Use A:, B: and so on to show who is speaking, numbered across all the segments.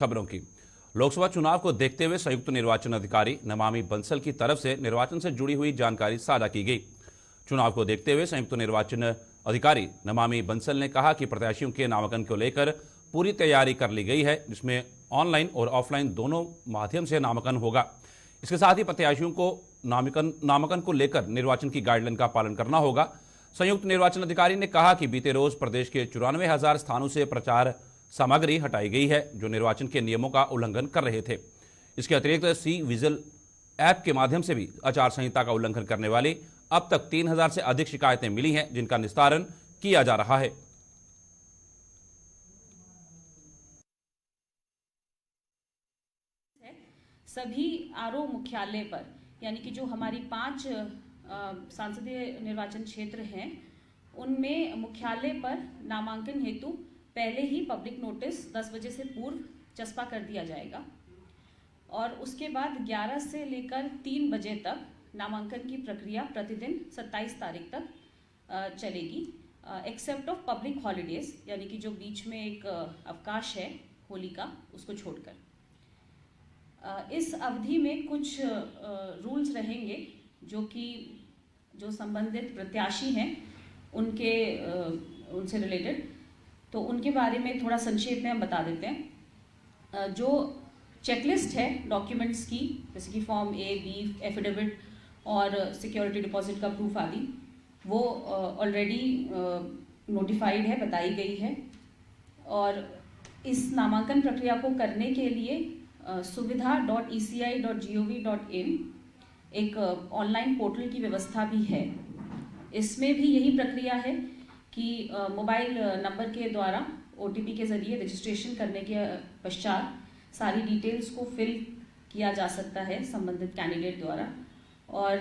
A: खबरों की। लोकसभा चुनाव को देखते हुए संयुक्त निर्वाचन अधिकारी नमामि बंसल की तरफ से निर्वाचन से जुड़ी हुई जानकारी साझा की गई। चुनाव को देखते हुए संयुक्त निर्वाचन अधिकारी नमामि बंसल ने कहा कि प्रत्याशियों के नामांकन को लेकर पूरी तैयारी कर ली गई है, जिसमें ऑनलाइन और ऑफलाइन दोनों माध्यम से नामांकन होगा। इसके साथ ही प्रत्याशियों को नामांकन को लेकर निर्वाचन की गाइडलाइन का पालन करना होगा। संयुक्त निर्वाचन अधिकारी ने कहा कि बीते रोज प्रदेश के 94,000 स्थानों से प्रचार सामग्री हटाई गई है, जो निर्वाचन के नियमों का उल्लंघन कर रहे थे। इसके अतिरिक्त सी विजिल ऐप के माध्यम से भी आचार संहिता का उल्लंघन करने वाली अब तक 3,000 से अधिक शिकायतें मिली हैं, जिनका निस्तारण किया जा रहा है।
B: सभी आरओ मुख्यालय पर, यानी कि जो हमारी 5 संसदीय निर्वाचन क्षेत्र हैं, उनमें मुख्यालय पर नामांकन हेतु पहले ही पब्लिक नोटिस 10 बजे से पूर्व चस्पा कर दिया जाएगा और उसके बाद 11 से लेकर 3 बजे तक नामांकन की प्रक्रिया प्रतिदिन 27 तारीख तक चलेगी, एक्सेप्ट ऑफ पब्लिक हॉलीडेज, यानी कि जो बीच में एक अवकाश है होली का, उसको छोड़कर। इस अवधि में कुछ रूल्स रहेंगे जो संबंधित प्रत्याशी हैं उनसे रिलेटेड, तो उनके बारे में थोड़ा संक्षेप में हम बता देते हैं। जो चेकलिस्ट है डॉक्यूमेंट्स की, जैसे कि फॉर्म ए, बी, एफिडेविट और सिक्योरिटी डिपॉजिट का प्रूफ आदि, वो ऑलरेडी नोटिफाइड है, बताई गई है। और इस नामांकन प्रक्रिया को करने के लिए suvidha.eci.gov.in एक ऑनलाइन पोर्टल की व्यवस्था भी है। इसमें भी यही प्रक्रिया है कि मोबाइल नंबर के द्वारा OTP के ज़रिए रजिस्ट्रेशन करने के पश्चात सारी डिटेल्स को फिल किया जा सकता है संबंधित कैंडिडेट द्वारा, और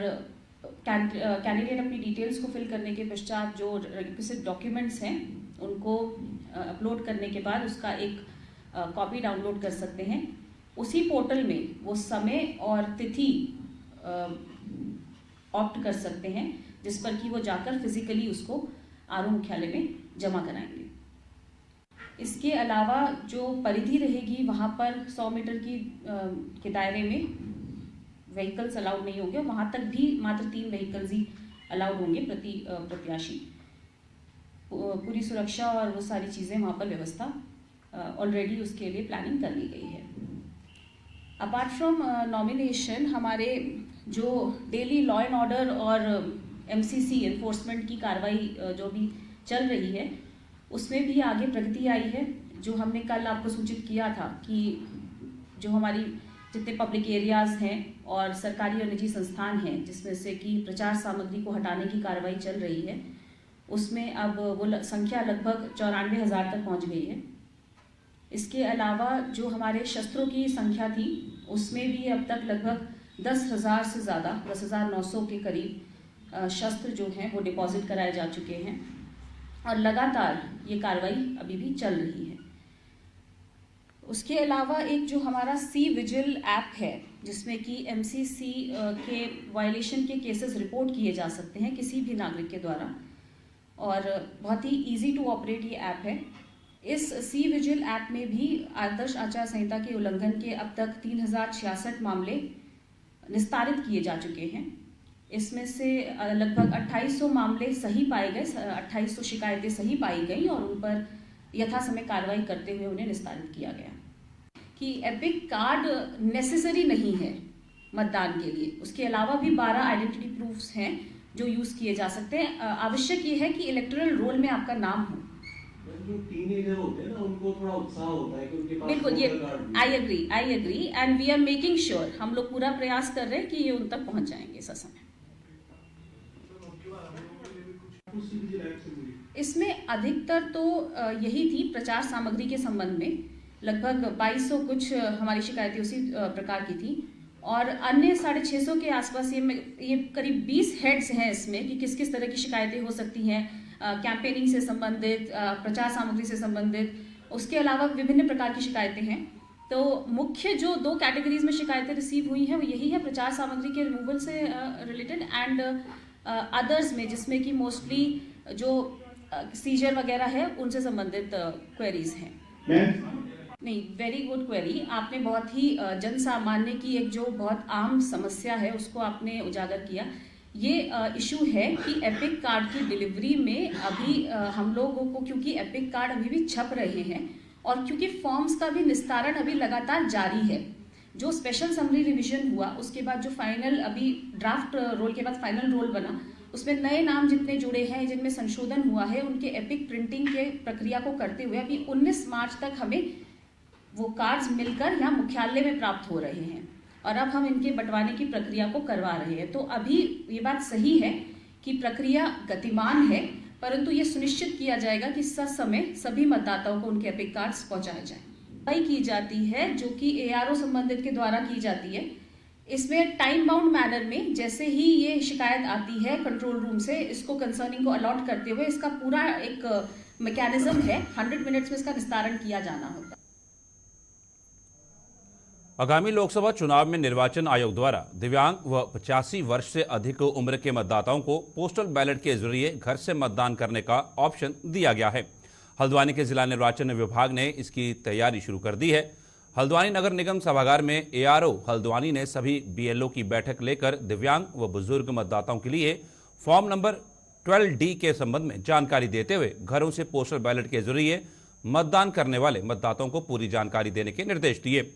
B: कैंडिडेट अपनी डिटेल्स को फिल करने के पश्चात जो रिक्विजिट डॉक्यूमेंट्स हैं उनको अपलोड करने के बाद उसका एक कॉपी डाउनलोड कर सकते हैं। उसी पोर्टल में वो समय और तिथि ऑप्ट कर सकते हैं, जिस पर कि वो जाकर फिजिकली उसको आरओ मुख्यालय में जमा कराएंगे। इसके अलावा जो परिधि रहेगी वहाँ पर 100 मीटर के दायरे में व्हीकल्स अलाउड नहीं होंगे, वहाँ तक भी मात्र 3 व्हीकल्स ही अलाउड होंगे प्रति प्रत्याशी। पूरी सुरक्षा और वो सारी चीज़ें वहाँ पर व्यवस्था ऑलरेडी उसके लिए प्लानिंग कर ली गई है। अपार्ट फ्रॉम नॉमिनेशन, हमारे जो डेली लॉ एंड ऑर्डर और MCC एनफोर्समेंट की कार्रवाई जो भी चल रही है, उसमें भी आगे प्रगति आई है। जो हमने कल आपको सूचित किया था कि जो हमारी जितने पब्लिक एरियाज़ हैं और सरकारी और निजी संस्थान हैं जिसमें से कि प्रचार सामग्री को हटाने की कार्रवाई चल रही है, उसमें अब वो संख्या लगभग 94,000 तक पहुंच गई है। इसके अलावा जो हमारे शस्त्रों की संख्या थी, उसमें भी अब तक लगभग 10,000 से ज़्यादा, 10,900 के करीब शस्त्र जो हैं वो डिपॉजिट कराए जा चुके हैं और लगातार ये कार्रवाई अभी भी चल रही है। उसके अलावा एक जो हमारा सी विजिल ऐप है, जिसमें कि MCC के वायलेशन के केसेस रिपोर्ट किए जा सकते हैं किसी भी नागरिक के द्वारा, और बहुत ही ईजी टू ऑपरेट ये ऐप है। इस सी विजिल ऐप में भी आदर्श आचार संहिता के उल्लंघन के अब तक 3,066 मामले निस्तारित किए जा चुके हैं। इसमें से लगभग 2,800 मामले सही पाए गए, 2,800 शिकायतें सही पाई गई और उन पर यथासमय कार्रवाई करते हुए उन्हें निस्तारित किया गया। कि एपिक कार्ड नेसेसरी नहीं है मतदान के लिए, उसके अलावा भी 12 आइडेंटिटी प्रूफ्स हैं जो यूज़ किए जा सकते हैं। आवश्यक ये है कि इलेक्टोरल रोल में आपका नाम हो।
C: जो टीनेजर होते हैं ना, उनको थोड़ा उत्साह होता है कि उनके पास
B: बिल्कुल, ये I agree and we are making sure, हम लोग पूरा प्रयास कर रहे हैं कि ये उन तक पहुंच जाएंगे ससमय। इसमें अधिकतर तो यही थी प्रचार सामग्री के संबंध में, लगभग 2,200 कुछ हमारी शिकायतें उसी प्रकार की थी, और अन्य 650 के आसपास ये करीब 20 हेड्स हैं इसमें कि किस किस तरह की शिकायतें हो सकती हैं, कैंपेनिंग से संबंधित, प्रचार सामग्री से संबंधित, उसके अलावा विभिन्न प्रकार की शिकायतें हैं। तो मुख्य जो 2 कैटेगरीज में शिकायतें रिसीव हुई हैं वो यही है, प्रचार सामग्री के रिमूवल से रिलेटेड एंड अदर्स में, जिसमें कि मोस्टली जो सीजर वगैरह है उनसे संबंधित क्वेरीज हैं। नहीं, वेरी गुड क्वेरी। आपने बहुत ही जन सामान्य की एक जो बहुत आम समस्या है उसको आपने उजागर किया। ये इशू है कि एपिक कार्ड की डिलीवरी में अभी हम लोगों को, क्योंकि एपिक कार्ड अभी भी छप रहे हैं और क्योंकि फॉर्म्स का भी निस्तारण अभी लगातार जारी है, जो स्पेशल समरी रिवीजन हुआ उसके बाद जो फाइनल अभी ड्राफ्ट रोल के बाद फाइनल रोल बना, उसमें नए नाम जितने जुड़े हैं जिनमें संशोधन हुआ है उनके एपिक प्रिंटिंग के प्रक्रिया को करते हुए अभी 19 मार्च तक हमें वो कार्ड्स मिलकर यहाँ मुख्यालय में प्राप्त हो रहे हैं और अब हम इनके बंटवारे की प्रक्रिया को करवा रहे हैं। तो अभी ये बात सही है कि प्रक्रिया गतिमान है, परंतु ये सुनिश्चित किया जाएगा कि ससमय सभी मतदाताओं को उनके एपिक कार्ड्स पहुंचाए जाएं। की जाती है जो कि एआरओ संबंधित के द्वारा की जाती है। इसमें टाइम बाउंड मैनर में जैसे ही ये शिकायत आती है कंट्रोल रूम से, इसको कंसर्निंग को अलॉट करते हुए इसका पूरा एक मैकेनिज्म है, 100 मिनट्स में इसका निस्तारण किया जाना होता है।
A: आगामी लोकसभा चुनाव में निर्वाचन आयोग द्वारा दिव्यांग व 85 वर्ष से अधिक उम्र के मतदाताओं को पोस्टल बैलेट के जरिए घर से मतदान करने का ऑप्शन दिया गया है। हल्द्वानी के जिला निर्वाचन विभाग ने इसकी तैयारी शुरू कर दी है। हल्द्वानी नगर निगम सभागार में एआरओ हल्द्वानी ने सभी बीएलओ की बैठक लेकर दिव्यांग व बुजुर्ग मतदाताओं के लिए फॉर्म नंबर 12D के संबंध में जानकारी देते हुए घरों से पोस्टल बैलेट के जरिए मतदान करने वाले मतदाताओं को पूरी जानकारी देने के निर्देश दिए।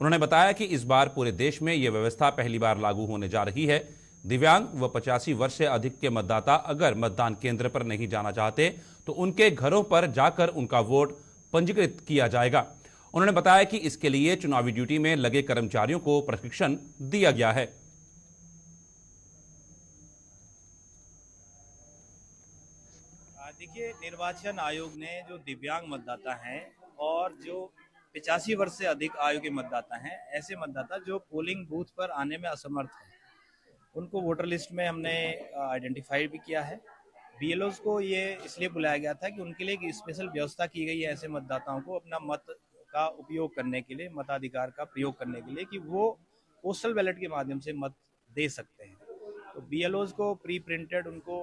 A: उन्होंने बताया कि इस बार पूरे देश में यह व्यवस्था पहली बार लागू होने जा रही है। दिव्यांग व 85 वर्ष से अधिक के मतदाता अगर मतदान केंद्र पर नहीं जाना चाहते तो उनके घरों पर जाकर उनका वोट पंजीकृत किया जाएगा। उन्होंने बताया कि इसके लिए चुनावी ड्यूटी में लगे कर्मचारियों को प्रशिक्षण दिया गया है।
D: देखिए, निर्वाचन आयोग ने जो दिव्यांग मतदाता हैं और जो 85 वर्ष से अधिक आयु के मतदाता हैं, ऐसे मतदाता जो पोलिंग बूथ पर आने में असमर्थ हैं, उनको वोटर लिस्ट में हमने आइडेंटिफाई भी किया है। बीएलओस को ये इसलिए बुलाया गया था कि उनके लिए एक स्पेशल व्यवस्था की गई है ऐसे मतदाताओं को अपना मत का उपयोग करने के लिए, मताधिकार का प्रयोग करने के लिए, कि वो पोस्टल बैलेट के माध्यम से मत दे सकते हैं। तो बीएलओस को प्री प्रिंटेड उनको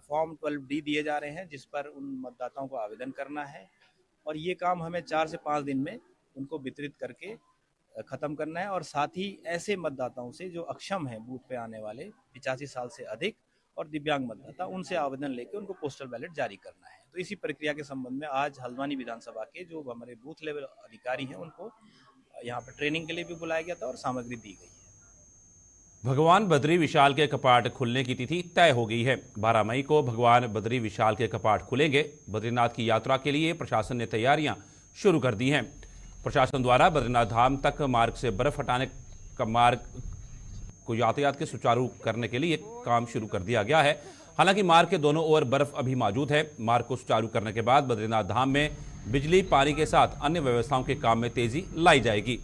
D: फॉर्म 12D दिए जा रहे हैं जिस पर उन मतदाताओं को आवेदन करना है और ये काम हमें 4 से 5 दिन में उनको वितरित करके ख़त्म करना है। और साथ ही ऐसे मतदाताओं से जो अक्षम हैं बूथ पे आने वाले 85 साल से अधिक और दिव्यांग मतदाता, उनसे आवेदन लेकर उनको पोस्टल बैलेट जारी करना है। तो इसी प्रक्रिया के संबंध में आज हल्द्वानी विधानसभा के जो हमारे बूथ लेवल अधिकारी हैं उनको यहाँ पर ट्रेनिंग के लिए भी बुलाया गया था और सामग्री दी गई है।
A: भगवान बद्री विशाल के कपाट खुलने की तिथि तय हो गई है। 12 मई को भगवान बद्री विशाल के कपाट खुलेंगे। बद्रीनाथ की यात्रा के लिए प्रशासन ने तैयारियां शुरू कर दी हैं। प्रशासन द्वारा बद्रीनाथ धाम तक मार्ग से बर्फ हटाने का मार्ग को यातायात के सुचारू करने के लिए काम शुरू कर दिया गया है। हालांकि मार्ग के दोनों ओर बर्फ अभी मौजूद है। मार्ग को सुचारू करने के बाद बद्रीनाथ धाम में बिजली, पानी के साथ अन्य व्यवस्थाओं के काम में तेजी लाई जाएगी।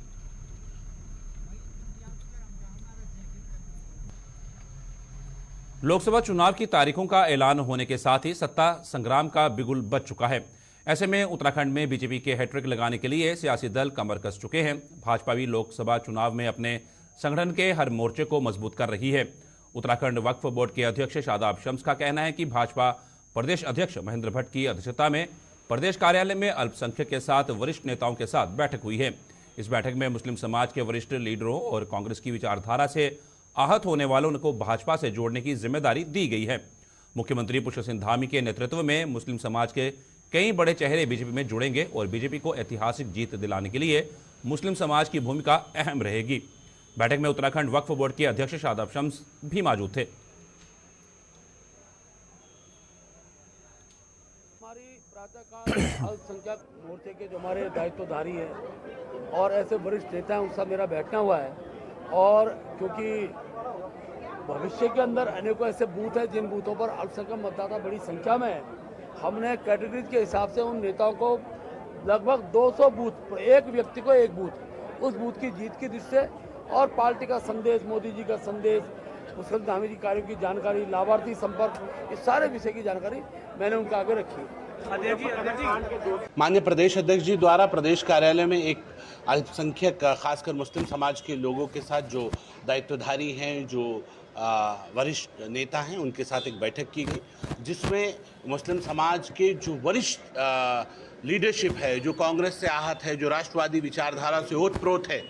A: लोकसभा चुनाव की तारीखों का ऐलान होने के साथ ही सत्ता संग्राम का बिगुल बज चुका है। ऐसे में उत्तराखंड में बीजेपी के हैट्रिक लगाने के लिए सियासी दल कमर कस चुके हैं। भाजपा भी लोकसभा चुनाव में अपने संगठन के हर मोर्चे को मजबूत कर रही है। उत्तराखंड वक्फ बोर्ड के अध्यक्ष शादाब शम्स का कहना है कि भाजपा प्रदेश अध्यक्ष महेंद्र भट्ट की अध्यक्षता में प्रदेश कार्यालय में अल्पसंख्यक के साथ वरिष्ठ नेताओं के साथ बैठक हुई है। इस बैठक में मुस्लिम समाज के वरिष्ठ लीडरों और कांग्रेस की विचारधारा से आहत होने वालों को भाजपा से जोड़ने की जिम्मेदारी दी गई है। मुख्यमंत्री पुष्कर सिंह धामी के नेतृत्व में मुस्लिम समाज के कई बड़े चेहरे बीजेपी में जुड़ेंगे और बीजेपी को ऐतिहासिक जीत दिलाने के लिए मुस्लिम समाज की भूमिका अहम रहेगी। बैठक में उत्तराखंड वक्फ बोर्ड के अध्यक्ष शादाब शम्स भी मौजूद थे।
E: हमारी प्रातःकाल अल्पसंख्यक मोर्चे के जो हमारे दायित्वधारी हैं और ऐसे वरिष्ठ नेता हैं उनका मेरा बैठना हुआ है। और क्योंकि भविष्य के अंदर अनेकों ऐसे बूथ हैं जिन बूथों पर अल्पसंख्यक मतदाता बड़ी संख्या में है, हमने कैटेगरीज के हिसाब से उन नेताओं को लगभग 200 बूथ, एक व्यक्ति को एक बूथ, उस बूथ की जीत की दृष्टि से और पार्टी का संदेश, मोदी जी का संदेश, मुस्लिम धामी जी कार्यों की जानकारी, लाभार्थी संपर्क, इस सारे विषय की जानकारी मैंने उनके आगे रखी।
F: माननीय प्रदेश अध्यक्ष जी द्वारा प्रदेश कार्यालय में एक अल्पसंख्यक खासकर मुस्लिम समाज के लोगों के साथ जो दायित्वधारी हैं, जो वरिष्ठ नेता हैं, उनके साथ एक बैठक की गई जिसमें मुस्लिम समाज के जो वरिष्ठ लीडरशिप है, जो कांग्रेस से आहत है, जो राष्ट्रवादी विचारधारा से ओतप्रोत है,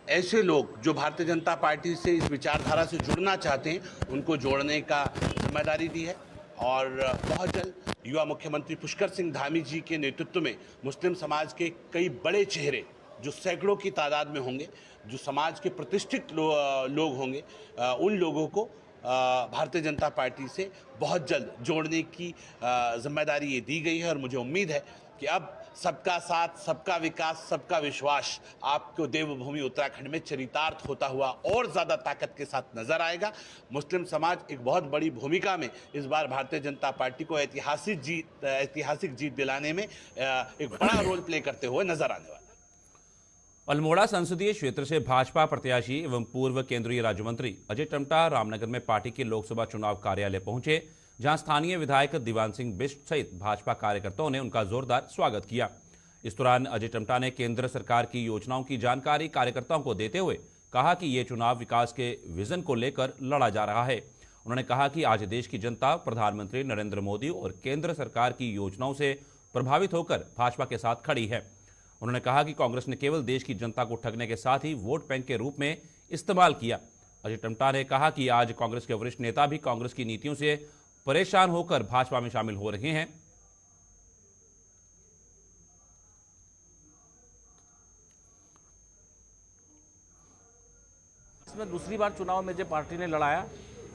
F: ऐसे लोग जो भारतीय जनता पार्टी से इस विचारधारा से जुड़ना चाहते हैं, उनको जोड़ने का जिम्मेदारी दी है। और बहुत जल्द युवा मुख्यमंत्री पुष्कर सिंह धामी जी के नेतृत्व में मुस्लिम समाज के कई बड़े चेहरे जो सैकड़ों की तादाद में होंगे, जो समाज के प्रतिष्ठित लोग होंगे, उन लोगों को भारतीय जनता पार्टी से बहुत जल्द जोड़ने की जिम्मेदारी ये दी गई है। और मुझे उम्मीद है कि अब सबका साथ, सबका विकास, सबका विश्वास आपको देवभूमि उत्तराखंड में चरितार्थ होता हुआ और ज़्यादा ताकत के साथ नजर आएगा। मुस्लिम समाज एक बहुत बड़ी भूमिका में इस बार भारतीय जनता पार्टी को ऐतिहासिक जीत दिलाने में एक बड़ा रोल प्ले करते हुए नजर आने वाला है।
A: अल्मोड़ा संसदीय क्षेत्र से भाजपा प्रत्याशी एवं पूर्व केंद्रीय राज्य मंत्री अजय टम्टा रामनगर में पार्टी के लोकसभा चुनाव कार्यालय पहुंचे, जहां स्थानीय विधायक दीवान सिंह बिष्ट सहित भाजपा कार्यकर्ताओं ने उनका जोरदार स्वागत किया। इस दौरान अजय टम्टा ने केंद्र सरकार की योजनाओं की जानकारी कार्यकर्ताओं को देते हुए कहा कि ये चुनाव विकास के विजन को लेकर लड़ा जा रहा है। उन्होंने कहा कि आज देश की जनता प्रधानमंत्री नरेंद्र मोदी और केंद्र सरकार की योजनाओं से प्रभावित होकर भाजपा के साथ खड़ी है। उन्होंने कहा कि कांग्रेस ने केवल देश की जनता को ठगने के साथ ही वोट बैंक के रूप में इस्तेमाल किया। अजय टम्टा ने कहा कि आज कांग्रेस के वरिष्ठ नेता भी कांग्रेस की नीतियों से परेशान होकर भाजपा में शामिल हो रहे हैं।
G: इसमें दूसरी बार चुनाव में जब पार्टी ने लड़ाया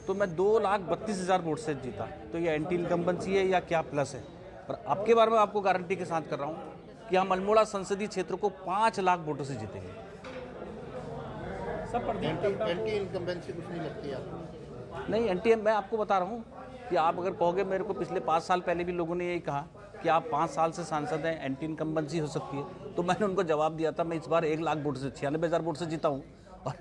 G: तो मैं 2,32,000 वोट से जीता। तो ये एंटी इनकम्बेंसी है या क्या प्लस है? पर आपके बारे में आपको गारंटी के साथ कर रहा हूँ कि हम अल्मोड़ा संसदीय क्षेत्र को 5 लाख वोटों से जीतेंगे।
H: सब एंटी इनकम्बेंसी कुछ नहीं लगती आपको?
G: नहीं, एंटी मैं आपको बता रहा हूँ कि आप अगर कहोगे, मेरे को पिछले 5 साल पहले भी लोगों ने यही कहा कि आप 5 साल से सांसद हैं, एंटी इनकम्बेंसी हो सकती है, तो मैंने उनको जवाब दिया था मैं इस बार 1 लाख वोट से 96,000 वोट से जीता हूँ। और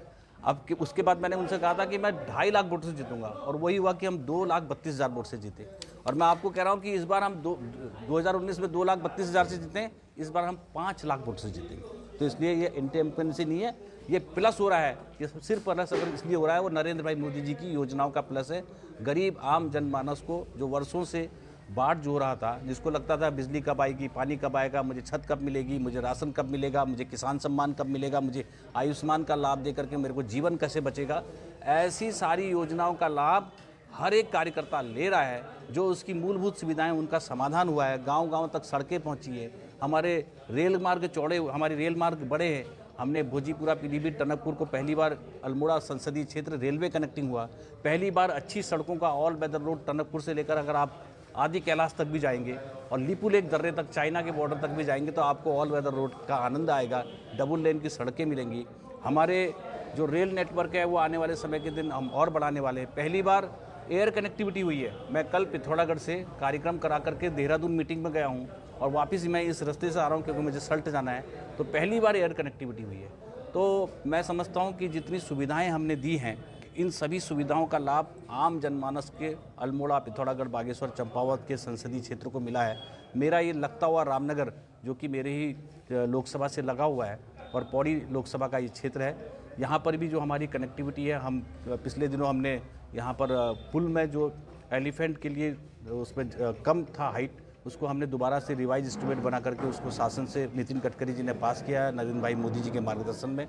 G: अब उसके बाद मैंने उनसे कहा था कि मैं 2.5 लाख वोट से जीतूंगा, और वही हुआ कि हम 2,32,000 वोट से जीते। और मैं आपको कह रहा हूँ कि इस बार हम 2019 में 2,32,000 से जीते, इस बार हम 5 लाख वोट से जीतेंगे। तो इसलिए ये एंटी इनकम्बेंसी नहीं है, ये प्लस हो रहा है। ये सिर्फ प्लस अगर इसलिए हो रहा है, वो नरेंद्र भाई मोदी जी की योजनाओं का प्लस है। गरीब आम जनमानस को जो वर्षों से बाढ़ जो हो रहा था, जिसको लगता था बिजली कब आएगी, पानी कब आएगा, मुझे छत कब मिलेगी, मुझे राशन कब मिलेगा, मुझे किसान सम्मान कब मिलेगा, मुझे आयुष्मान का लाभ दे करके मेरे को जीवन कैसे बचेगा, ऐसी सारी योजनाओं का लाभ हर एक कार्यकर्ता ले रहा है। जो उसकी मूलभूत सुविधाएं उनका समाधान हुआ है, गांव-गांव तक सड़कें पहुंची है, हमारे रेल मार्ग चौड़े, हमारे रेल मार्ग बड़े हैं। हमने भोजीपुरा, पीलीभीत, टनकपुर को पहली बार अल्मोड़ा संसदीय क्षेत्र रेलवे कनेक्टिंग हुआ। पहली बार अच्छी सड़कों का ऑल वेदर रोड टनकपुर से लेकर अगर आप आदि कैलाश तक भी जाएंगे और लिपुलेख दर्रे तक, चाइना के बॉर्डर तक भी जाएंगे, तो आपको ऑल वेदर रोड का आनंद आएगा। डबल लेन की सड़कें मिलेंगी। हमारे जो रेल नेटवर्क है वो आने वाले समय के दिन हम और बढ़ाने वाले हैं। पहली बार एयर कनेक्टिविटी हुई है। मैं कल पिथौरागढ़ से कार्यक्रम करा करके देहरादून मीटिंग में गया हूँ और वापस मैं इस रास्ते से आ रहा हूँ क्योंकि मुझे सल्ट जाना है। तो पहली बार एयर कनेक्टिविटी हुई है। तो मैं समझता हूँ कि जितनी सुविधाएं हमने दी हैं, इन सभी सुविधाओं का लाभ आम जनमानस के अल्मोड़ा, पिथौरागढ़, बागेश्वर, चंपावत के संसदीय क्षेत्र को मिला है। मेरा ये लगता हुआ रामनगर, जो कि मेरे ही लोकसभा से लगा हुआ है और पौड़ी लोकसभा का ये क्षेत्र है, यहाँ पर भी जो हमारी कनेक्टिविटी है, हम पिछले दिनों हमने यहाँ पर पुल में जो एलिफेंट के लिए उसमें कम था हाइट, उसको हमने दोबारा से रिवाइज एस्टिमेट बना करके उसको शासन से नितिन गडकरी जी ने पास किया है, नरेंद्र भाई मोदी जी के मार्गदर्शन में।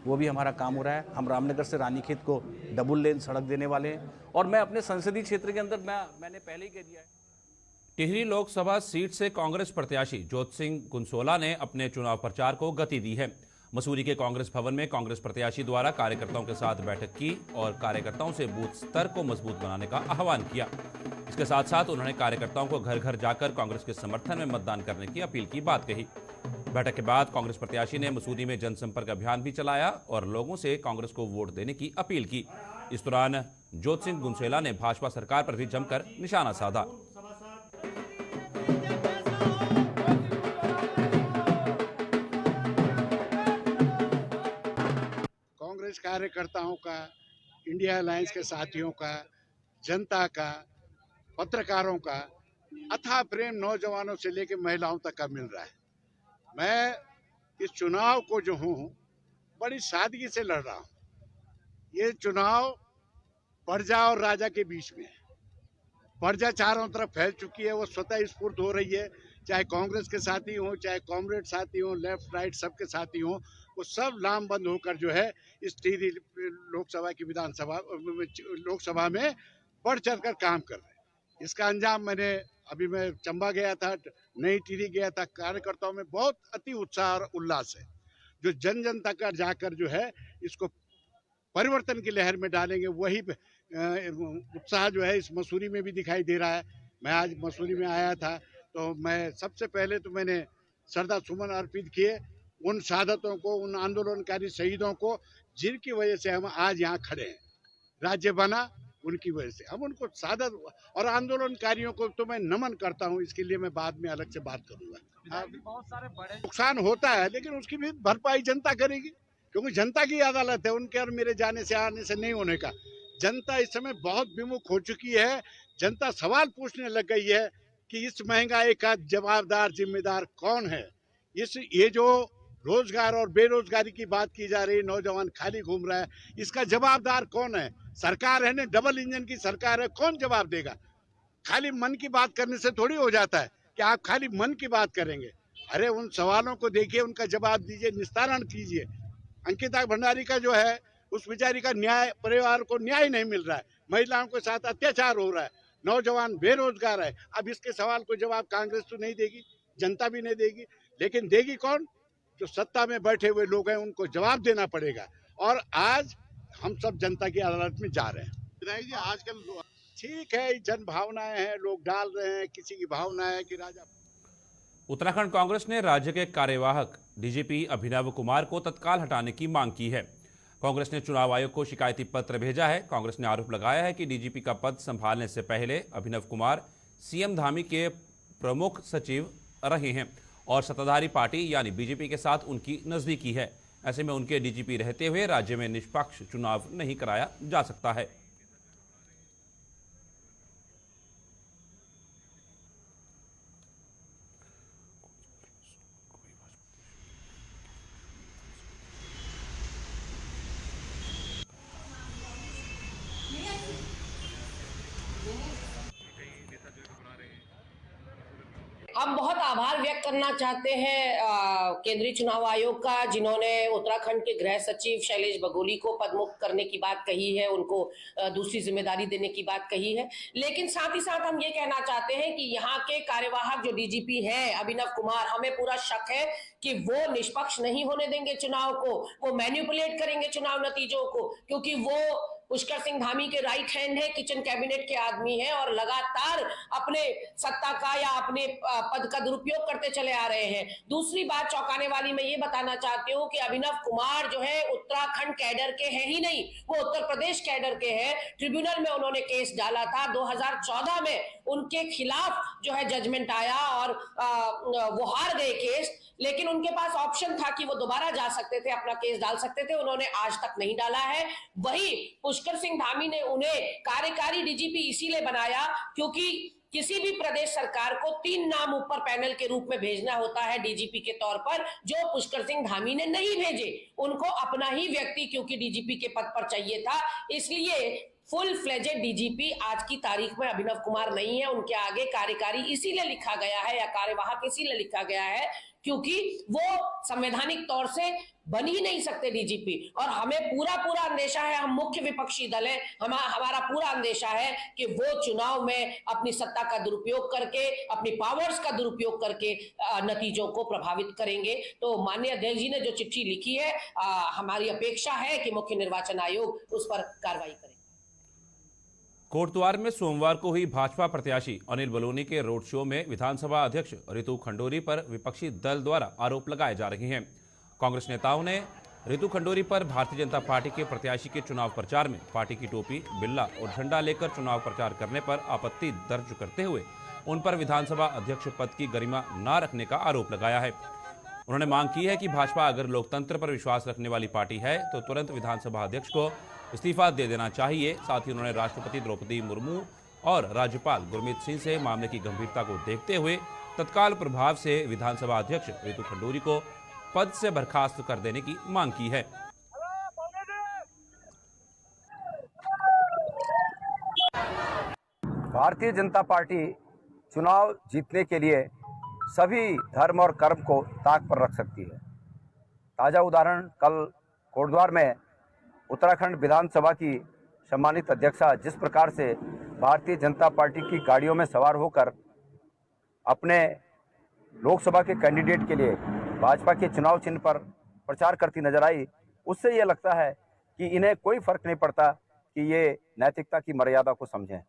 G: वो भी हमारा काम हो रहा है। हम रामनगर से रानीखेत को डबल लेन सड़क देने वाले हैं। और मैं अपने संसदीय क्षेत्र के अंदर मैंने पहले ही कह दिया है।
A: टिहरी लोकसभा सीट से कांग्रेस प्रत्याशी ज्योति सिंह गुंसोला ने अपने चुनाव प्रचार को गति दी है। मसूरी के कांग्रेस भवन में कांग्रेस प्रत्याशी द्वारा कार्यकर्ताओं के साथ बैठक की और कार्यकर्ताओं से बूथ स्तर को मजबूत बनाने का आह्वान किया। इसके साथ साथ उन्होंने कार्यकर्ताओं को घर घर जाकर कांग्रेस के समर्थन में मतदान करने की अपील की बात कही। बैठक के बाद कांग्रेस प्रत्याशी ने मसूरी में जनसंपर्क अभियान भी चलाया और लोगों से कांग्रेस को वोट देने की अपील की। इस दौरान ज्योति सिंह गुंसोला ने भाजपा सरकार पर भी जमकर निशाना साधा।
I: कांग्रेस कार्यकर्ताओं का, इंडिया अलायंस के साथियों का, जनता का, पत्रकारों का अथाह प्रेम नौजवानों से लेकर महिलाओं तक का मिल रहा है। मैं इस चुनाव को जो हूँ बड़ी सादगी से लड़ रहा हूँ। ये चुनाव प्रजा और राजा के बीच में है। प्रजा चारों तरफ फैल चुकी है, वो स्वतः स्फूर्त हो रही है चाहे कांग्रेस के साथी हों, चाहे कॉमरेड साथी हों, लेफ्ट राइट सबके साथी हों, वो सब लामबंद होकर जो है इस टिहरी लोकसभा की लोकसभा में बढ़ चढ़कर काम कर रहे हैं। इसका अंजाम मैं चंबा गया था, नई टिहरी गया था, कार्यकर्ताओं में बहुत अति उत्साह और उल्लास है, जो जन जन तक जाकर जो है इसको परिवर्तन की लहर में डालेंगे। वही उत्साह जो है इस मसूरी में भी दिखाई दे रहा है। मैं आज मसूरी में आया था तो मैं सबसे पहले तो मैंने श्रद्धा सुमन अर्पित किए उन शहादतों को, उन आंदोलनकारी शहीदों को जिनकी वजह से हम आज यहाँ खड़े हैं। राज्य बना उनकी वजह से, हम उनको शहादत और आंदोलनकारियों को तो मैं नमन करता हूँ। इसके लिए मैं बाद में अलग से बात करूंगा।
D: बहुत सारे बड़े
I: नुकसान होता है लेकिन उसकी भी भरपाई जनता करेगी, क्योंकि जनता की अदालत है, उनके और मेरे जाने से आने से नहीं होने का। जनता इस समय बहुत विमुख हो चुकी है। जनता सवाल पूछने लग गई है कि इस महंगाई का जवाबदार जिम्मेदार कौन है। ये जो रोजगार और बेरोजगारी की बात की जा रही है, नौजवान खाली घूम रहा है, इसका जवाबदार कौन है? सरकार है ना, डबल इंजन की सरकार है, कौन जवाब देगा? खाली मन की बात करने से थोड़ी हो जाता है कि आप खाली मन की बात करेंगे। अरे उन सवालों को देखिए, उनका जवाब दीजिए, निस्तारण कीजिए। अंकिता भंडारी का जो है उस बेचारी का न्याय, परिवार को न्याय नहीं मिल रहा है, महिलाओं के साथ अत्याचार हो रहा है, नौजवान बेरोजगार है। अब इसके सवाल को जवाब कांग्रेस तो नहीं देगी, जनता भी नहीं देगी, लेकिन देगी कौन? जो सत्ता में बैठे हुए लोग हैं, उनको जवाब देना पड़ेगा। और आज हम सब जनता की अदालत में जा रहे हैं। विधायक जी, आजकल ठीक है, जन भावनाएं हैं, लोग डाल रहे हैं, किसी की भावना है कि राजा।
A: उत्तराखंड कांग्रेस ने राज्य के कार्यवाहक डीजीपी अभिनव कुमार को तत्काल हटाने की मांग की है। कांग्रेस ने चुनाव आयोग को शिकायती पत्र भेजा है। कांग्रेस ने आरोप लगाया है कि डीजीपी का पद संभालने से पहले अभिनव कुमार सीएम धामी के प्रमुख सचिव रहे हैं और सत्ताधारी पार्टी यानी बीजेपी के साथ उनकी नजदीकी है। ऐसे में उनके डीजीपी रहते हुए राज्य में निष्पक्ष चुनाव नहीं कराया जा सकता है।
J: हम बहुत आभार व्यक्त करना चाहते हैं केंद्रीय चुनाव आयोग का, जिन्होंने उत्तराखंड के गृह सचिव शैलेश बगोली को पदमुक्त करने की बात कही है, उनको दूसरी जिम्मेदारी देने की बात कही है। लेकिन साथ ही साथ हम ये कहना चाहते हैं कि यहाँ के कार्यवाहक जो डीजीपी हैं अभिनव कुमार, हमें पूरा शक है कि वो निष्पक्ष नहीं होने देंगे चुनाव को, वो मैनिपुलेट करेंगे चुनाव नतीजों को, क्योंकि वो पुष्कर सिंह धामी के राइट हैंड है, किचन कैबिनेट के आदमी हैं और लगातार अपने सत्ता का या अपने पद का दुरुपयोग करते चले आ रहे हैं। दूसरी बात चौंकाने वाली मैं ये बताना चाहती हूँ कि अभिनव कुमार जो है उत्तराखंड कैडर के हैं ही नहीं, वो उत्तर प्रदेश कैडर के हैं। ट्रिब्यूनल में उन्होंने केस डाला था, 2014 में उनके खिलाफ जो है जजमेंट आया और वो हार गए केस, लेकिन उनके पास ऑप्शन था कि वो दोबारा जा सकते थे, अपना केस डाल सकते थे, उन्होंने आज तक नहीं डाला है। वही पुष्कर सिंह धामी ने उन्हें कार्यकारी डीजीपी इसीलिए बनाया क्योंकि किसी भी प्रदेश सरकार को 3 नाम ऊपर पैनल के रूप में भेजना होता है डीजीपी के तौर पर, जो पुष्कर सिंह धामी ने नहीं भेजे। उनको अपना ही व्यक्ति क्योंकि डीजीपी के पद पर चाहिए था, इसलिए फुल फ्लेजेड डीजीपी आज की तारीख में अभिनव कुमार नहीं है। उनके आगे कार्यकारी इसीलिए लिखा गया है या कार्यवाहक इसीलिए लिखा गया है क्योंकि वो संवैधानिक तौर से बन ही नहीं सकते डीजीपी। और हमें पूरा अंदेशा है, हम मुख्य विपक्षी दल है, हमारा पूरा अंदेशा है कि वो चुनाव में अपनी सत्ता का दुरुपयोग करके, अपनी पावर्स का दुरुपयोग करके नतीजों को प्रभावित करेंगे। तो माननीय अध्यक्ष जी ने जो चिट्ठी लिखी है, हमारी अपेक्षा है कि मुख्य निर्वाचन आयोग उस पर कार्रवाई करे।
A: कोटद्वार में सोमवार को हुई भाजपा प्रत्याशी अनिल बलूनी के रोड शो में विधानसभा अध्यक्ष रितु खंडूरी पर विपक्षी दल द्वारा आरोप लगाए जा रहे हैं। कांग्रेस नेताओं ने रितु खंडूरी पर भारतीय जनता पार्टी के प्रत्याशी के चुनाव प्रचार में पार्टी की टोपी, बिल्ला और झंडा लेकर चुनाव प्रचार करने पर आपत्ति दर्ज करते हुए उन पर विधानसभा अध्यक्ष पद की गरिमा न रखने का आरोप लगाया है। उन्होंने मांग की है कि भाजपा अगर लोकतंत्र पर विश्वास रखने वाली पार्टी है तो तुरंत विधानसभा अध्यक्ष को इस्तीफा दे देना चाहिए। साथ ही उन्होंने राष्ट्रपति द्रौपदी मुर्मू और राज्यपाल गुरमीत सिंह से मामले की गंभीरता को देखते हुए तत्काल प्रभाव से विधानसभा अध्यक्ष रितु खंडूरी को पद से बर्खास्त कर देने की मांग की है।
K: भारतीय जनता पार्टी चुनाव जीतने के लिए सभी धर्म और कर्म को ताक पर रख सकती है। ताज़ा उदाहरण कल कोटद्वार में उत्तराखंड विधानसभा की सम्मानित अध्यक्षा जिस प्रकार से भारतीय जनता पार्टी की गाड़ियों में सवार होकर अपने लोकसभा के कैंडिडेट के लिए भाजपा के चुनाव चिन्ह पर प्रचार करती नजर आई, उससे ये लगता है कि इन्हें कोई फर्क नहीं पड़ता कि ये नैतिकता की मर्यादा को समझें।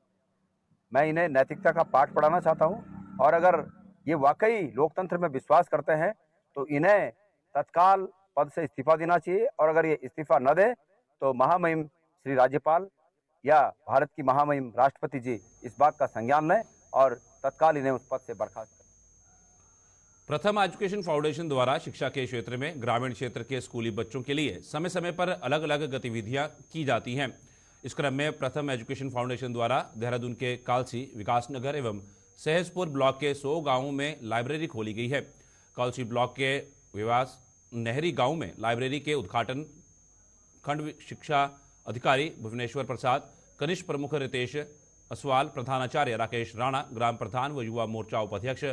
K: मैं इन्हें नैतिकता का पाठ पढ़ाना चाहता हूं और अगर ये वाकई लोकतंत्र में विश्वास करते हैं तो इन्हें तत्काल पद से इस्तीफा देना चाहिए और अगर ये इस्तीफा न दे तो महामहिम श्री राज्यपाल या भारत की महामहिम राष्ट्रपति जी इस बात का संज्ञान लें और तत्काल इन्हें उस पद से बर्खास्त करें।
A: प्रथम एजुकेशन फाउंडेशन द्वारा शिक्षा के क्षेत्र में ग्रामीण क्षेत्र के स्कूली बच्चों के लिए समय समय पर अलग अलग गतिविधियां की जाती हैं। इस क्रम में प्रथम एजुकेशन फाउंडेशन द्वारा देहरादून के कालसी, विकासनगर एवं सहसपुर ब्लॉक के 100 गांवों में लाइब्रेरी खोली गई है। कालसी ब्लॉक के विवास नहरी गांव में लाइब्रेरी के उद्घाटन खंड शिक्षा अधिकारी भुवनेश्वर प्रसाद, कनिष्ठ प्रमुख रितेश असवाल, प्रधानाचार्य राकेश राणा, ग्राम प्रधान व युवा मोर्चा उपाध्यक्ष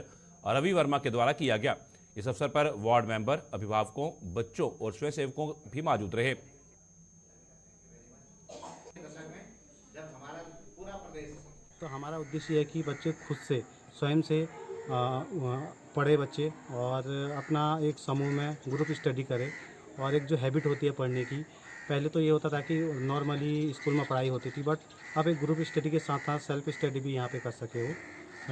A: रवि वर्मा के द्वारा किया गया। इस अवसर पर वार्ड मेंबर, अभिभावकों, बच्चों और स्वयंसेवकों भी मौजूद रहे।
L: तो हमारा उद्देश्य है कि बच्चे खुद से स्वयं से पढ़े बच्चे और अपना एक समूह में ग्रुप स्टडी करें और एक जो हैबिट होती है पढ़ने की, पहले तो ये होता था कि नॉर्मली स्कूल में पढ़ाई होती थी, बट अब एक ग्रुप स्टडी के साथ साथ सेल्फ स्टडी भी यहाँ पे कर सके हो,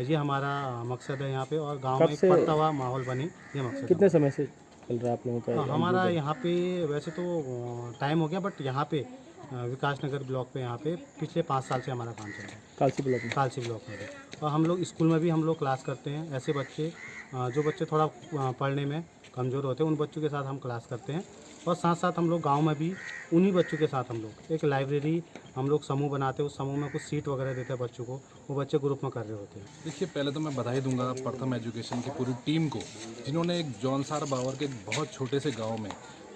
L: ये हमारा मकसद है यहाँ पे। और गांव में पढ़ता हुआ माहौल बने, ये मकसद।
M: कितने समय से चल रहा है आप लोगों का?
L: हमारा यहाँ पे वैसे तो टाइम हो गया, बट यहाँ पे विकासनगर ब्लॉक पे यहाँ पे पिछले 5 साल से हमारा काम चल रहा है।
M: कालसी ब्लॉक में? कालसी
L: ब्लॉक में। और हम लोग स्कूल में भी हम लोग क्लास करते हैं। ऐसे बच्चे जो बच्चे थोड़ा पढ़ने में कमज़ोर होते हैं उन बच्चों के साथ हम क्लास करते हैं। और साथ साथ हम लोग गांव में भी उन्हीं बच्चों के साथ हम लोग एक लाइब्रेरी हम लोग समूह बनाते हैं। उस समूह में कुछ सीट वगैरह देते हैं बच्चों को, वो बच्चे ग्रुप में कर रहे होते हैं।
N: देखिए, पहले तो मैं बधाई दूंगा प्रथम एजुकेशन की पूरी टीम को, जिन्होंने एक जौनसार बावर के बहुत छोटे से गांव में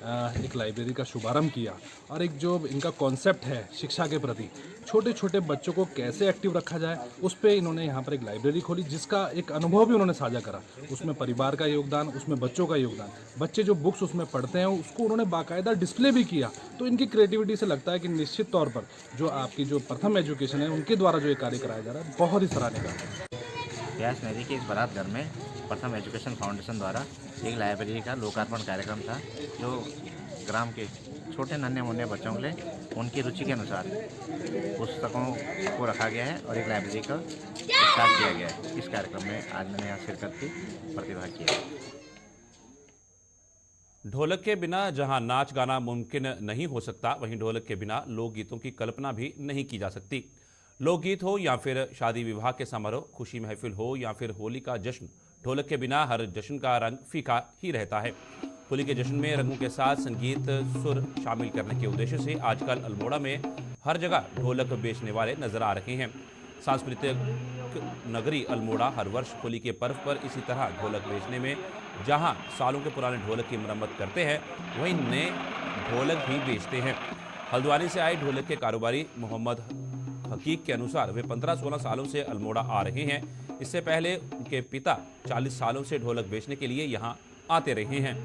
N: एक लाइब्रेरी का शुभारंभ किया। और एक जो इनका कॉन्सेप्ट है शिक्षा के प्रति, छोटे छोटे बच्चों को कैसे एक्टिव रखा जाए, उस पर इन्होंने यहाँ पर एक लाइब्रेरी खोली, जिसका एक अनुभव भी उन्होंने साझा करा। उसमें परिवार का योगदान, उसमें बच्चों का योगदान, बच्चे जो बुक्स उसमें पढ़ते हैं उसको उन्होंने बाकायदा डिस्प्ले भी किया। तो इनकी क्रिएटिविटी से लगता है कि निश्चित तौर पर जो आपकी जो प्रथम एजुकेशन है उनके द्वारा जो ये कार्य कराया जा रहा है बहुत ही सराहनीय कार्य है।
O: व्यास नदी के इस बारात घर में प्रथम एजुकेशन फाउंडेशन द्वारा एक लाइब्रेरी का लोकार्पण कार्यक्रम था, जो ग्राम के छोटे नन्हे मुन्ने बच्चों के लिए उनकी रुचि के अनुसार पुस्तकों को रखा गया है और एक लाइब्रेरी का स्टार्ट किया गया है। इस कार्यक्रम में आज मैंने यहाँ शिरकत की, प्रतिभाग किया।
A: ढोलक के बिना जहां नाच गाना मुमकिन नहीं हो सकता, वहीं ढोलक के बिना लोकगीतों की कल्पना भी नहीं की जा सकती। लोकगीत हो या फिर शादी विवाह के समारोह, खुशी महफिल हो या फिर होली का जश्न, ढोलक के बिना हर जश्न का रंग फीका ही रहता है। होली के जश्न में रंगों के साथ संगीत सुर शामिल करने के उद्देश्य से आजकल अल्मोड़ा में हर जगह ढोलक बेचने वाले नजर आ रहे हैं। सांस्कृतिक नगरी अल्मोड़ा हर वर्ष होली के पर्व पर इसी तरह ढोलक बेचने में जहां सालों के पुराने ढोलक की मरम्मत करते हैं, वहीं नए ढोलक भी बेचते हैं। हल्द्वानी से आए ढोलक के कारोबारी मोहम्मद हकीक के अनुसार वे 15-16 सालों से अल्मोड़ा आ रहे हैं। इससे पहले उनके पिता 40 सालों से ढोलक बेचने के लिए यहाँ आते रहे हैं।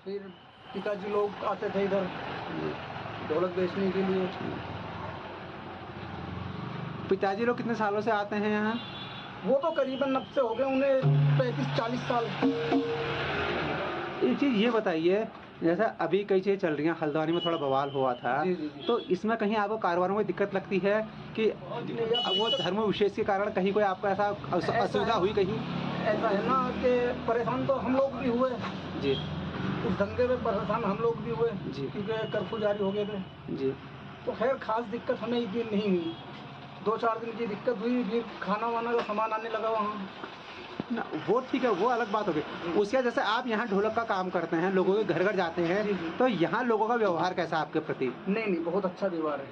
P: फिर पिताजी लोग आते थे इधर ढोलक बेचने के लिए।
Q: पिताजी लोग कितने सालों से आते हैं यहाँ?
P: वो तो करीबन 90 से हो गए, उन्हें 35-40 साल।
Q: एक चीज़ ये बताइए, जैसा अभी कई चीज़ें चल रही हैं, हल्द्वानी में थोड़ा बवाल हुआ था, तो इसमें कहीं आपको कारोबारों में दिक्कत लगती है कि वो धर्म विशेष के कारण कहीं कोई आपको ऐसा असुविधा हुई कहीं?
P: ऐसा है ना कि परेशान तो हम लोग भी हुए
Q: जी,
P: उस दंगे में परेशान हम लोग भी हुए
Q: जी,
P: क्योंकि कर्फ्यू जारी हो गए थे
Q: जी।
P: तो खैर खास दिक्कत हमें इतनी नहीं हुई, 2-4 दिन की दिक्कत हुई, फिर खाना वाना का सामान आने लगा वहाँ
Q: ना, वो ठीक है, वो अलग बात हो गई। उसके जैसे आप यहाँ ढोलक का काम करते हैं, लोगों के घर घर जाते हैं, तो यहाँ लोगों का व्यवहार कैसा आपके प्रति?
P: नहीं, बहुत अच्छा व्यवहार है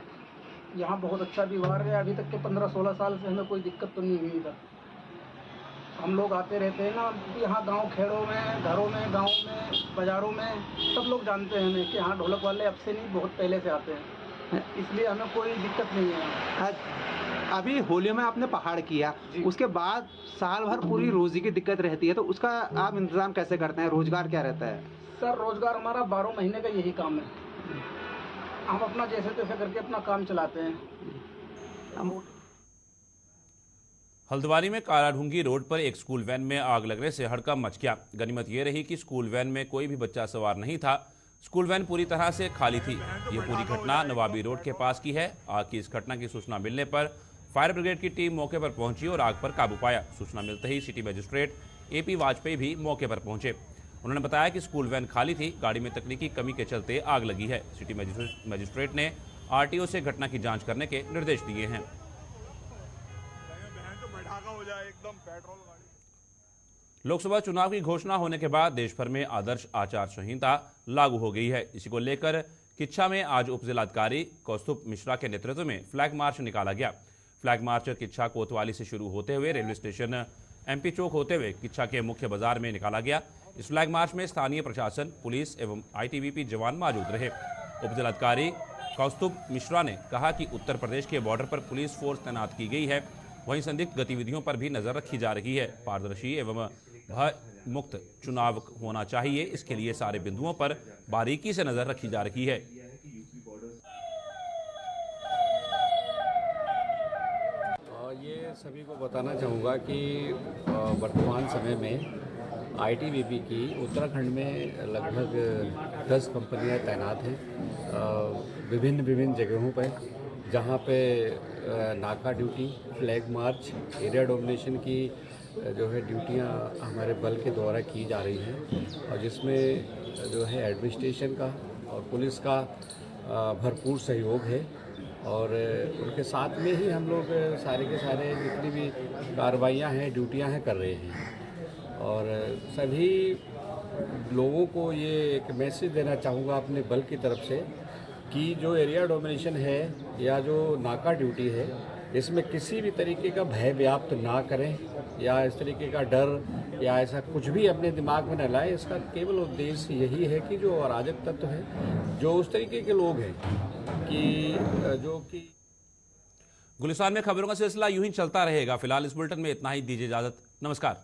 P: यहाँ, बहुत अच्छा व्यवहार है। अभी तक के 15-16 साल से हमें कोई दिक्कत तो नहीं हुई इधर। हम लोग आते रहते हैं ना यहाँ, गांव खेड़ों में, घरों में, गांव में, बाज़ारों में, सब लोग जानते हैं हमें कि हाँ ढोलक वाले अब से नहीं, बहुत पहले से आते हैं। इसलिए हमें कोई दिक्कत नहीं है।
Q: अभी होलियों में आपने पहाड़ किया, उसके बाद साल भर पूरी रोजी की दिक्कत रहती है, तो उसका आप इंतजाम कैसे करते हैं? रोजगार क्या रहता है?
P: सर रोजगार हमारा 12 महीने का यही काम है, हम अपना जैसे तैसे करके अपना काम चलाते हैं।
A: हल्द्वानी में कालाढूंगी रोड पर एक स्कूल वैन में आग लगने से हड़कंप मच गया। गनीमत ये रही कि स्कूल वैन में कोई भी बच्चा सवार नहीं था। स्कूल वैन पूरी तरह से खाली थी। ये पूरी घटना नवाबी रोड के पास की है। आग की इस घटना की सूचना मिलने पर फायर ब्रिगेड की टीम मौके पर पहुंची और आग पर काबू पाया। सूचना मिलते ही सिटी मजिस्ट्रेट AP वाजपेयी भी मौके पर पहुंचे। उन्होंने बताया कि स्कूल वैन खाली थी, गाड़ी में तकनीकी कमी के चलते आग लगी है। सिटी मजिस्ट्रेट ने RTO से घटना की जांच करने के निर्देश दिए हैं। लोकसभा चुनाव की घोषणा होने के बाद देश भर में आदर्श आचार संहिता लागू हो गई है। इसी को लेकर किच्छा में आज उप जिलाधिकारी कौस्तुभ मिश्रा के नेतृत्व में फ्लैग मार्च निकाला गया। फ्लैग मार्च किच्छा कोतवाली से शुरू होते हुए रेलवे स्टेशन MP चौक होते हुए किच्छा के मुख्य बाजार में निकाला गया। इस फ्लैग मार्च में स्थानीय प्रशासन, पुलिस एवं ITBP जवान मौजूद रहे। उप जिलाधिकारी कौस्तुभ मिश्रा ने कहा कि उत्तर प्रदेश के बॉर्डर पर पुलिस फोर्स तैनात की गई है, वहीं संदिग्ध गतिविधियों पर भी नजर रखी जा रही है। पारदर्शी एवं भय मुक्त चुनाव होना चाहिए, इसके लिए सारे बिंदुओं पर बारीकी से नजर रखी जा रही है।
R: ये सभी को बताना चाहूँगा कि वर्तमान समय में ITBP की उत्तराखंड में लगभग 10 कंपनियां तैनात हैं विभिन्न जगहों पर, जहां पे नाका duty, flag march, area domination की जो है ड्यूटियां हमारे बल के द्वारा की जा रही हैं, और जिसमें जो है एडमिनिस्ट्रेशन का और पुलिस का भरपूर सहयोग है। और उनके साथ में ही हम लोग सारे के सारे जितनी भी कार्रवाइयाँ हैं, ड्यूटियाँ हैं, कर रहे हैं। और सभी लोगों को ये एक मैसेज देना चाहूँगा अपने बल की तरफ से कि जो एरिया डोमिनेशन है या जो नाका ड्यूटी है, इसमें किसी भी तरीके का भय व्याप्त ना करें या इस तरीके का डर या ऐसा कुछ भी अपने दिमाग में न लाएं। इसका केवल उद्देश्य यही है कि जो अराजक तत्व है, जो उस तरीके के लोग हैं कि जो कि
A: गुलिस्तान में खबरों का सिलसिला यूं ही चलता रहेगा। फिलहाल इस बुलेटिन में इतना ही, दीजिए इजाजत। नमस्कार।